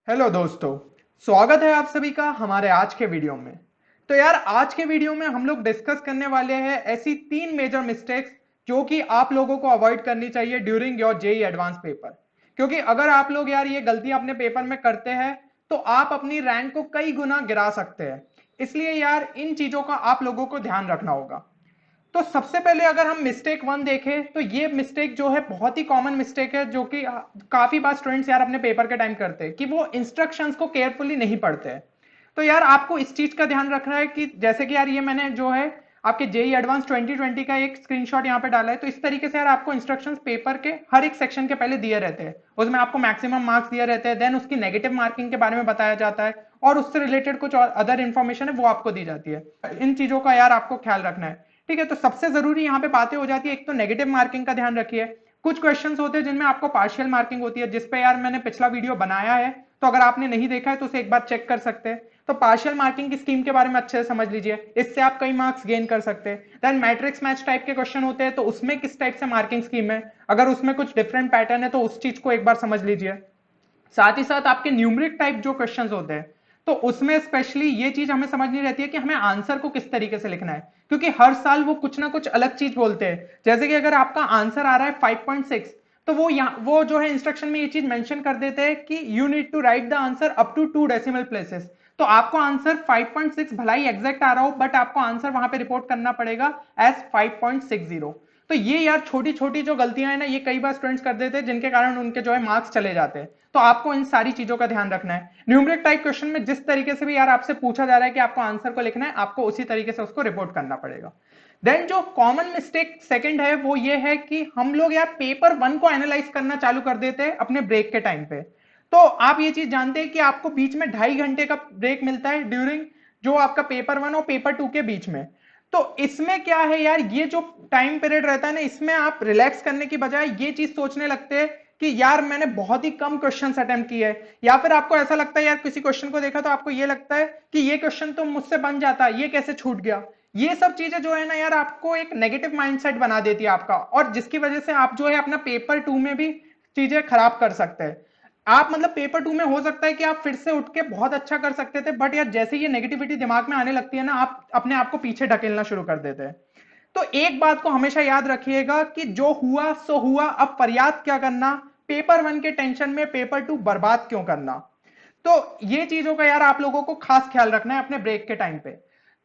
Hello दोस्तों, स्वागत है आप सभी का हमारे आज के वीडियो में। तो यार आज के वीडियो में हम लोग डिस्कस करने वाले हैं ऐसी 3 मेजर मिस्टेक्स जो कि आप लोगों को अवॉइड करनी चाहिए during your JEE advance paper. क्योंकि अगर आप लोग यार ये गलतियां अपने पेपर में करते हैं तो आप अपनी रैंक को कई गुना गिरा सकते हैं। इसलिए यार इन चीजों का आप लोगों को ध्यान रखना होगा। तो सबसे पहले अगर हम मिस्टेक 1 देखें तो ये मिस्टेक जो है बहुत ही कॉमन मिस्टेक है जो कि काफी बार स्टूडेंट्स यार अपने पेपर के टाइम करते हैं कि वो इंस्ट्रक्शंस को केयरफुली नहीं पढ़ते हैं। तो यार आपको इस चीज का ध्यान रखना है कि जैसे कि यार ये मैंने जो है आपके जेई एडवांस 2020 का एक स्क्रीनशॉट यहाँ पे डाला है। तो इस तरीके से यार आपको इंस्ट्रक्शंस पेपर के हर एक सेक्शन के पहले दिए रहते हैं, उसमें आपको मैक्सिमम मार्क्स दिए रहते हैं, देन उसकी नेगेटिव मार्किंग के बारे में बताया जाता है और उससे रिलेटेड कुछ और अदर इंफॉर्मेशन है वो आपको दी जाती है। इन चीजों का यार आपको ख्याल रखना है। ठीक है, तो सबसे जरूरी यहाँ पे बातें हो जाती है। एक तो नेगेटिव मार्किंग का ध्यान रखिए। कुछ क्वेश्चंस होते हैं जिनमें आपको पार्शियल मार्किंग होती है, जिसपे यार मैंने पिछला वीडियो बनाया है, तो अगर आपने नहीं देखा है तो उसे एक बार चेक कर सकते हैं। तो पार्शियल मार्किंग की स्कीम के बारे में अच्छे से समझ लीजिए, इससे आप कई मार्क्स गेन कर सकते हैं। देन मैट्रिक्स मैच टाइप के क्वेश्चन होते हैं, तो उसमें किस टाइप से मार्किंग स्कीम है, अगर उसमें कुछ डिफरेंट पैटर्न है तो उस चीज को एक बार समझ लीजिए। साथ ही साथ आपके न्यूमरिक टाइप जो क्वेश्चंस होते हैं तो उसमें स्पेशली ये चीज हमें समझनी रहती है कि हमें आंसर को किस तरीके से लिखना है, क्योंकि हर साल वो कुछ ना कुछ अलग चीज बोलते हैं। जैसे कि अगर आपका आंसर आ रहा है 5.6, तो वो जो है इंस्ट्रक्शन में ये चीज मेंशन कर देते हैं कि you need to write the answer up to 2 decimal places. तो आपको आंसर 5.6 भला ही एग्जैक्ट आ रहा हो, बट आपको आंसर वहां पे रिपोर्ट करना पड़ेगा एज 5.60। तो ये यार छोटी छोटी जो गलतियां हैं ना, ये कई बार स्टूडेंट्स कर देते हैं जिनके कारण उनके जो है मार्क्स चले जाते हैं। तो आपको इन सारी चीजों का ध्यान रखना है। न्यूमेरिक टाइप क्वेश्चन में जिस तरीके से भी यार आपसे पूछा जा रहा है कि आपको आंसर को लिखना है, आपको उसी तरीके से उसको रिपोर्ट करना पड़ेगा। देन जो कॉमन मिस्टेक सेकंड है वो ये है कि हम लोग यार पेपर 1 को एनालाइज करना चालू कर देते हैं अपने ब्रेक के टाइम पे। तो आप ये चीज जानते हैं कि आपको बीच में 2.5 घंटे का ब्रेक मिलता है ड्यूरिंग जो आपका पेपर 1 और पेपर 2 के बीच में। तो इसमें क्या है यार, ये जो टाइम पीरियड रहता है ना, इसमें आप रिलैक्स करने की बजाय ये चीज सोचने लगते हैं कि यार मैंने बहुत ही कम क्वेश्चन अटेम्प्ट किए हैं, या फिर आपको ऐसा लगता है यार किसी क्वेश्चन को देखा तो आपको ये लगता है कि ये क्वेश्चन तो मुझसे बन जाता, ये कैसे छूट गया। ये सब चीजें जो है ना यार आपको एक नेगेटिव माइंडसेट बना देती है आपका, और जिसकी वजह से आप जो है अपना पेपर 2 में भी चीजें खराब कर सकते हैं। आप मतलब पेपर 2 में हो सकता है कि आप फिर से उठ के बहुत अच्छा कर सकते थे, बट यार जैसे ये नेगेटिविटी दिमाग में आने लगती है ना, आप अपने आप को पीछे ढकेलना शुरू कर देते हैं। तो एक बात को हमेशा याद रखिएगा कि जो हुआ सो हुआ, अब फरियाद क्या करना, पेपर 1 के टेंशन में पेपर 2 बर्बाद क्यों करना। तो ये चीजों का यार आप लोगों को खास ख्याल रखना है अपने ब्रेक के टाइम पे।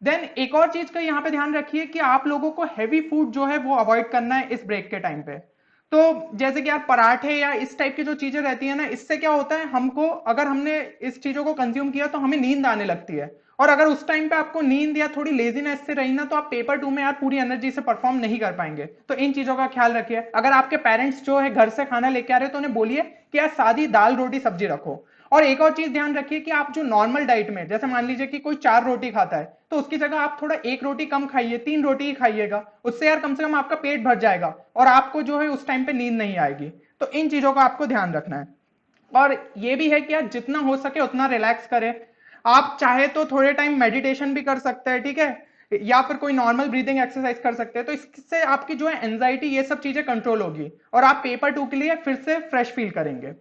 देन एक और चीज का यहां पे ध्यान रखिए कि आप लोगों को हैवी फूड जो है वो अवॉइड करना है इस ब्रेक के टाइम पे। तो जैसे कि यार पराठे या इस टाइप की जो चीजें रहती है ना, इससे क्या होता है, हमको अगर हमने इस चीजों को कंज्यूम किया तो हमें नींद आने लगती है, और अगर उस टाइम पे आपको नींद या थोड़ी लेजीनेस से रही ना, तो आप पेपर 2 में यार पूरी एनर्जी से परफॉर्म नहीं कर पाएंगे। तो इन चीजों का ख्याल रखिए। अगर आपके पेरेंट्स जो है घर से खाना लेके आ रहे हैं तो उन्हें बोलिए कि यार सादी दाल रोटी सब्जी रखो। और एक और चीज ध्यान रखिए कि आप जो नॉर्मल डाइट में, जैसे मान लीजिए कि कोई 4 रोटी खाता है, तो उसकी जगह आप थोड़ा 1 रोटी कम खाइए, 3 रोटी ही खाइएगा। उससे यार कम से कम आपका पेट भर जाएगा और आपको जो है उस टाइम पे नींद नहीं आएगी। तो इन चीजों का आपको ध्यान रखना है। और ये भी है कि यार जितना हो सके उतना रिलैक्स करें। आप चाहे तो थोड़े टाइम मेडिटेशन भी कर सकते हैं, ठीक है, या फिर कोई नॉर्मल ब्रीदिंग एक्सरसाइज कर सकते हैं। तो इससे आपकी जो है एंजाइटी ये सब चीजें कंट्रोल होगी और आप पेपर 2 के लिए फिर से फ्रेश फील करेंगे।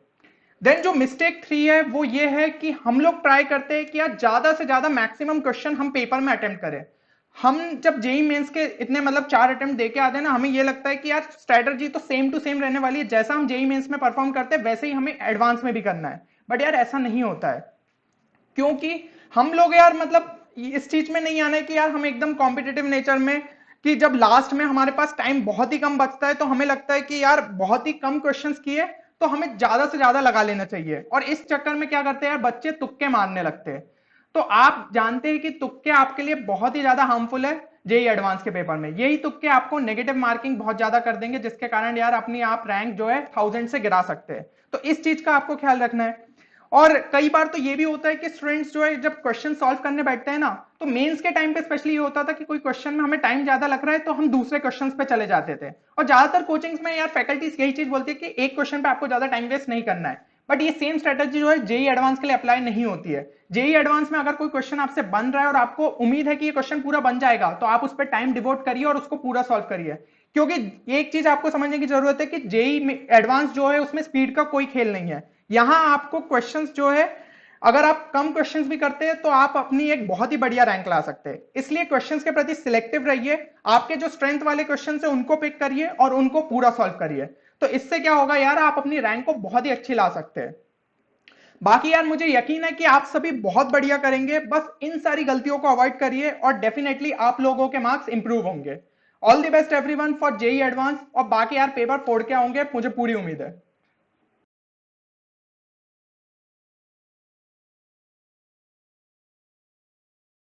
देन जो मिस्टेक 3 है वो ये है कि हम लोग ट्राई करते हैं कि यार ज्यादा से ज्यादा मैक्सिमम क्वेश्चन हम पेपर में अटेम्प्ट करें। हम जब जेई मेंस के इतने मतलब 4 अटेम्प्ट दे के आते हैं ना, हमें ये लगता है कि यार स्ट्रेटजी तो सेम टू सेम रहने वाली है, जैसा हम जेई मेंस में परफॉर्म करते हैं वैसे ही हमें एडवांस में भी करना है। बट यार ऐसा नहीं होता है, क्योंकि हम लोग यार मतलब इस चीज में नहीं आना है कि यार हम एकदम कॉम्पिटिटिव नेचर में, कि जब लास्ट में हमारे पास टाइम बहुत ही कम बचता है तो हमें लगता है कि यार बहुत ही कम क्वेश्चंस किए तो हमें ज्यादा से ज्यादा लगा लेना चाहिए, और इस चक्कर में क्या करते हैं यार बच्चे तुक्के मारने लगते हैं। तो आप जानते हैं कि तुक्के आपके लिए बहुत ही ज्यादा हार्मफुल है। जेई एडवांस के पेपर में यही तुक्के आपको नेगेटिव मार्किंग बहुत ज्यादा कर देंगे, जिसके कारण यार अपनी आप रैंक जो है 1000 से गिरा सकते हैं। तो इस चीज का आपको ख्याल रखना है। और कई बार तो ये भी होता है कि स्टूडेंट्स जो है जब क्वेश्चन सॉल्व करने बैठते हैं ना, तो मेंस के टाइम पे स्पेशली ये होता था कि कोई क्वेश्चन में हमें टाइम ज्यादा लग रहा है तो हम दूसरे क्वेश्चंस पे चले जाते थे। और ज्यादातर कोचिंग्स में यार फैकल्टीज यही चीज बोलती है कि एक क्वेश्चन पे आपको ज्यादा टाइम वेस्ट नहीं करना है। बट ये सेम स्ट्रेटेजी जो है जेई एडवांस के लिए अप्लाई नहीं होती है। जेई एडवांस में अगर कोई क्वेश्चन आपसे बन रहा है और आपको उम्मीद है कि ये क्वेश्चन पूरा बन जाएगा, तो आप उस पर टाइम डिवोट करिए और उसको पूरा सॉल्व करिए। क्योंकि एक चीज आपको समझने की जरूरत है कि जेई एडवांस जो है उसमें स्पीड का कोई खेल नहीं है। यहां आपको क्वेश्चंस जो है अगर आप कम क्वेश्चंस भी करते हैं तो आप अपनी एक बहुत ही बढ़िया रैंक ला सकते हैं। इसलिए क्वेश्चंस के प्रति सिलेक्टिव रहिए, आपके जो स्ट्रेंथ वाले क्वेश्चंस है उनको पिक करिए और उनको पूरा सॉल्व करिए। तो इससे क्या होगा यार, आप अपनी रैंक को बहुत ही अच्छी ला सकते हैं। बाकी यार मुझे यकीन है कि आप सभी बहुत बढ़िया करेंगे, बस इन सारी गलतियों को अवॉइड करिए और डेफिनेटली आप लोगों के मार्क्स इंप्रूव होंगे। All the best everyone for JEE advance. और बाकी यार पेपर फोड़ के आओगे, मुझे पूरी उम्मीद है।